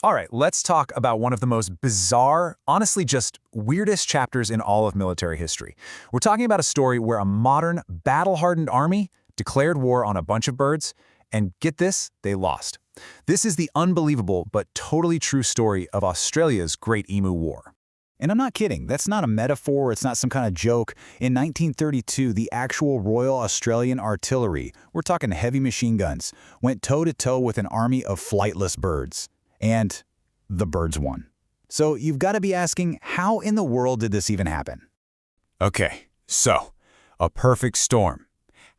All right, let's talk about one of the most bizarre, honestly just weirdest chapters in all of military history. We're talking about a story where a modern, battle-hardened army declared war on a bunch of birds, and get this, they lost. This is the unbelievable but totally true story of Australia's Great Emu War. And I'm not kidding, that's not a metaphor, it's not some kind of joke. In 1932, the actual Royal Australian Artillery, we're talking heavy machine guns, went toe-to-toe with an army of flightless birds. And the birds won. So you've got to be asking, how in the world did this even happen? Okay, so, a perfect storm.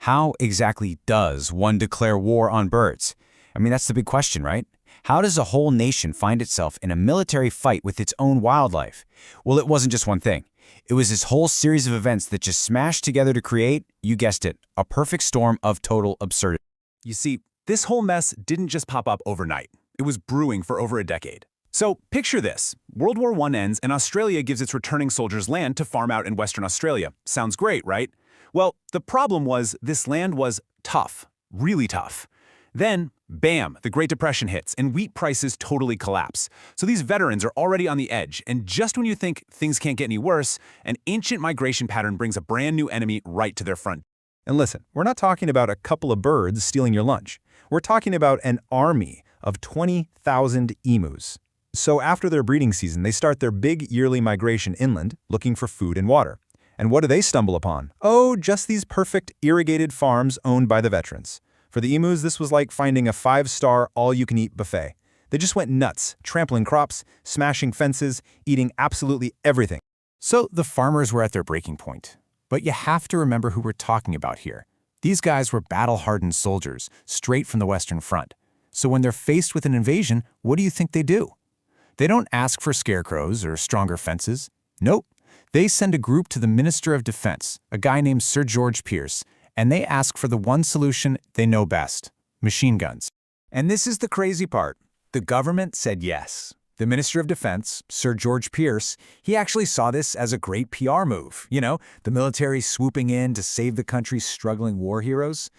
How exactly does one declare war on birds? I mean, that's the big question, right? How does a whole nation find itself in a military fight with its own wildlife? Well, it wasn't just one thing. It was this whole series of events that just smashed together to create, you guessed it, a perfect storm of total absurdity. You see, this whole mess didn't just pop up overnight. It was brewing for over a decade. So picture this. World War I ends and Australia gives its returning soldiers land to farm out in Western Australia. Sounds great, right? Well, the problem was this land was tough, really tough. Then, bam, the Great Depression hits and wheat prices totally collapse. So these veterans are already on the edge, and just when you think things can't get any worse, an ancient migration pattern brings a brand new enemy right to their front. And listen, we're not talking about a couple of birds stealing your lunch. We're talking about an army of 20,000 emus. So after their breeding season, they start their big yearly migration inland, looking for food and water. And what do they stumble upon? Oh, just these perfect irrigated farms owned by the veterans. For the emus, this was like finding a 5-star all-you-can-eat buffet. They just went nuts, trampling crops, smashing fences, eating absolutely everything. So the farmers were at their breaking point. But you have to remember who we're talking about here. These guys were battle-hardened soldiers, straight from the Western Front. So when they're faced with an invasion, what do you think they do? They don't ask for scarecrows or stronger fences. Nope. They send a group to the Minister of Defense, a guy named Sir George Pierce, and they ask for the one solution they know best: machine guns. And this is the crazy part. The government said yes. The Minister of Defense, Sir George Pierce, he actually saw this as a great PR move. You know, the military swooping in to save the country's struggling war heroes.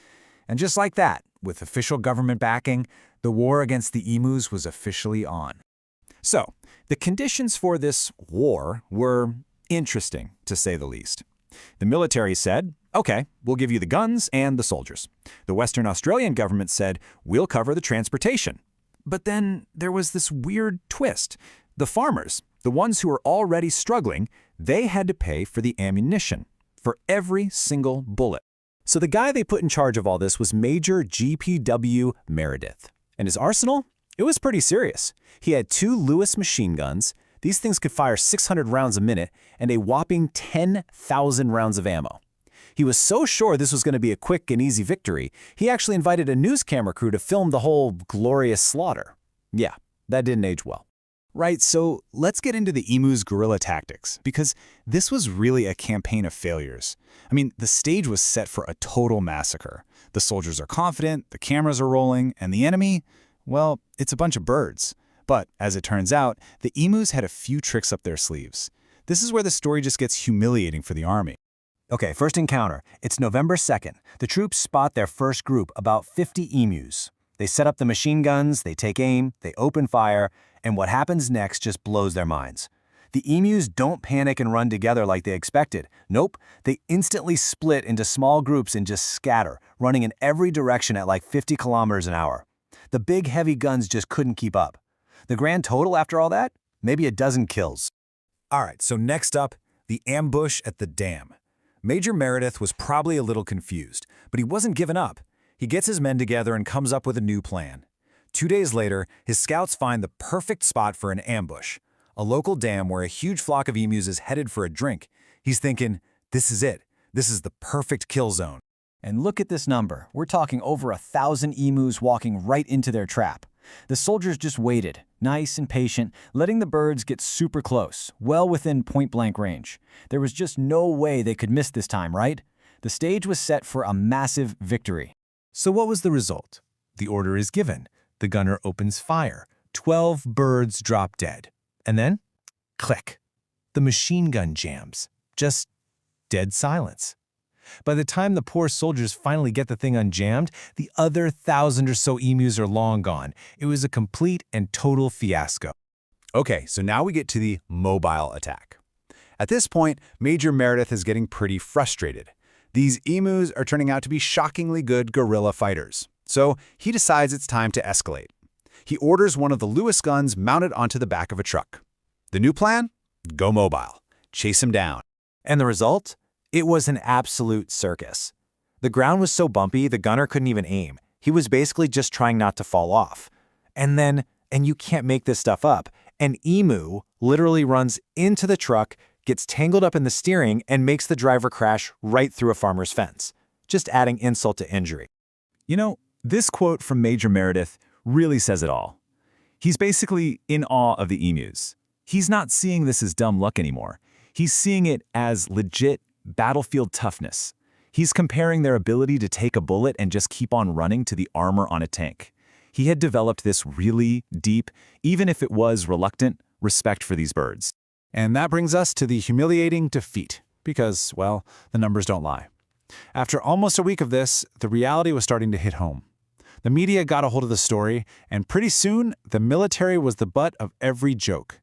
And just like that, with official government backing, the war against the emus was officially on. So, the conditions for this war were interesting, to say the least. The military said, okay, we'll give you the guns and the soldiers. The Western Australian government said, we'll cover the transportation. But then there was this weird twist. The farmers, the ones who were already struggling, they had to pay for the ammunition, for every single bullet. So the guy they put in charge of all this was Major G.P.W. Meredith. And his arsenal? It was pretty serious. He had 2 Lewis machine guns. These things could fire 600 rounds a minute and a whopping 10,000 rounds of ammo. He was so sure this was going to be a quick and easy victory, he actually invited a news camera crew to film the whole glorious slaughter. Yeah, that didn't age well. Right, so let's get into the emu's guerrilla tactics, because this was really a campaign of failures. I mean, the stage was set for a total massacre. The soldiers are confident, the cameras are rolling, and the enemy, well, it's a bunch of birds. But, as it turns out, the emus had a few tricks up their sleeves. This is where the story just gets humiliating for the army. Okay, first encounter. It's November 2nd. The troops spot their first group, about 50 emus. They set up the machine guns, they take aim, they open fire, and what happens next just blows their minds. The emus don't panic and run together like they expected. Nope, they instantly split into small groups and just scatter, running in every direction at like 50 kilometers an hour. The big heavy guns just couldn't keep up. The grand total after all that? Maybe a dozen kills. All right, so next up, the ambush at the dam. Major Meredith was probably a little confused, but he wasn't giving up. He gets his men together and comes up with a new plan. 2 days later, his scouts find the perfect spot for an ambush, a local dam where a huge flock of emus is headed for a drink. He's thinking, this is it. This is the perfect kill zone. And look at this number. We're talking over 1,000 emus walking right into their trap. The soldiers just waited, nice and patient, letting the birds get super close, well within point-blank range. There was just no way they could miss this time, right? The stage was set for a massive victory. So what was the result? The order is given. The gunner opens fire. 12 birds drop dead. And then, click. The machine gun jams. Just dead silence. By the time the poor soldiers finally get the thing unjammed, the other 1,000 or so emus are long gone. It was a complete and total fiasco. Okay, so now we get to the mobile attack. At this point, Major Meredith is getting pretty frustrated. These emus are turning out to be shockingly good guerrilla fighters. So he decides it's time to escalate. He orders one of the Lewis guns mounted onto the back of a truck. The new plan? Go mobile. Chase him down. And the result? It was an absolute circus. The ground was so bumpy, the gunner couldn't even aim. He was basically just trying not to fall off. And then, and you can't make this stuff up, an emu literally runs into the truck, gets tangled up in the steering, and makes the driver crash right through a farmer's fence, just adding insult to injury. You know, this quote from Major Meredith really says it all. He's basically in awe of the emus. He's not seeing this as dumb luck anymore. He's seeing it as legit battlefield toughness. He's comparing their ability to take a bullet and just keep on running to the armor on a tank. He had developed this really deep, even if it was reluctant, respect for these birds. And that brings us to the humiliating defeat, because, well, the numbers don't lie. After almost a week of this, the reality was starting to hit home. The media got a hold of the story, and pretty soon, the military was the butt of every joke.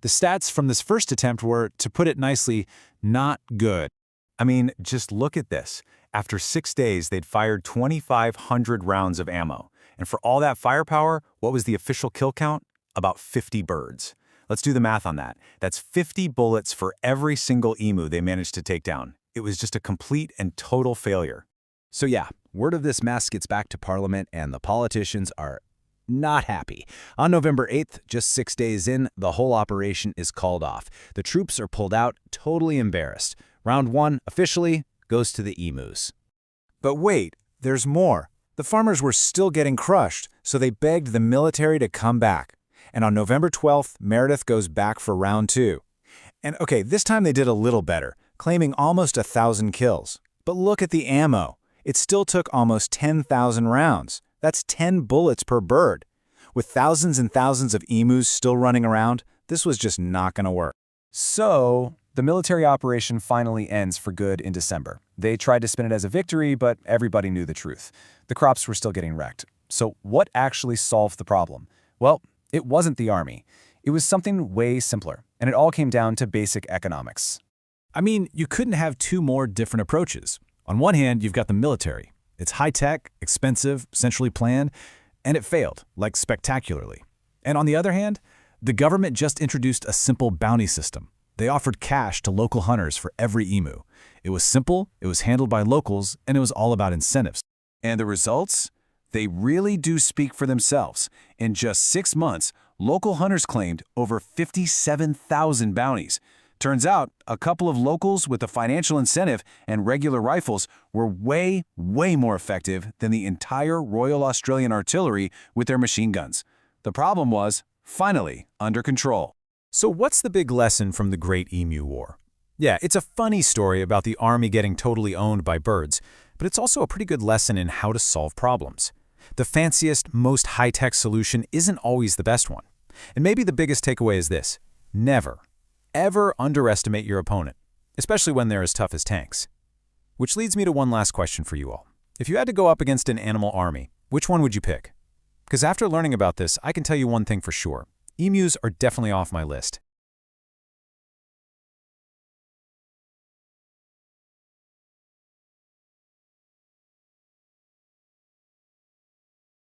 The stats from this first attempt were, to put it nicely, not good. I mean, just look at this. After 6 days, they'd fired 2,500 rounds of ammo. And for all that firepower, what was the official kill count? About 50 birds. Let's do the math on that. That's 50 bullets for every single emu they managed to take down. It was just a complete and total failure. So yeah, word of this mess gets back to Parliament, and the politicians are not happy. On November 8th, just 6 days in, the whole operation is called off. The troops are pulled out, totally embarrassed. Round 1, officially, goes to the emus. But wait, there's more. The farmers were still getting crushed, so they begged the military to come back. And on November 12th, Meredith goes back for round 2. And okay, this time they did a little better, claiming almost 1,000 kills. But look at the ammo. It still took almost 10,000 rounds. That's 10 bullets per bird. With thousands and thousands of emus still running around, this was just not going to work. So, the military operation finally ends for good in December. They tried to spin it as a victory, but everybody knew the truth. The crops were still getting wrecked. So what actually solved the problem? Well, it wasn't the army. It was something way simpler, and it all came down to basic economics. I mean, you couldn't have two more different approaches. On one hand, you've got the military. It's high-tech, expensive, centrally planned, and it failed, like spectacularly. And on the other hand, the government just introduced a simple bounty system. They offered cash to local hunters for every emu. It was simple, it was handled by locals, and it was all about incentives. And the results? They really do speak for themselves. In just 6 months, local hunters claimed over 57,000 bounties. Turns out, a couple of locals with a financial incentive and regular rifles were way more effective than the entire Royal Australian Artillery with their machine guns. The problem was, finally, under control. So what's the big lesson from the Great Emu War? Yeah, it's a funny story about the army getting totally owned by birds, but it's also a pretty good lesson in how to solve problems. The fanciest, most high-tech solution isn't always the best one. And maybe the biggest takeaway is this: never, ever underestimate your opponent, especially when they're as tough as tanks. Which leads me to one last question for you all. If you had to go up against an animal army, which one would you pick? Because after learning about this, I can tell you one thing for sure. Emus are definitely off my list.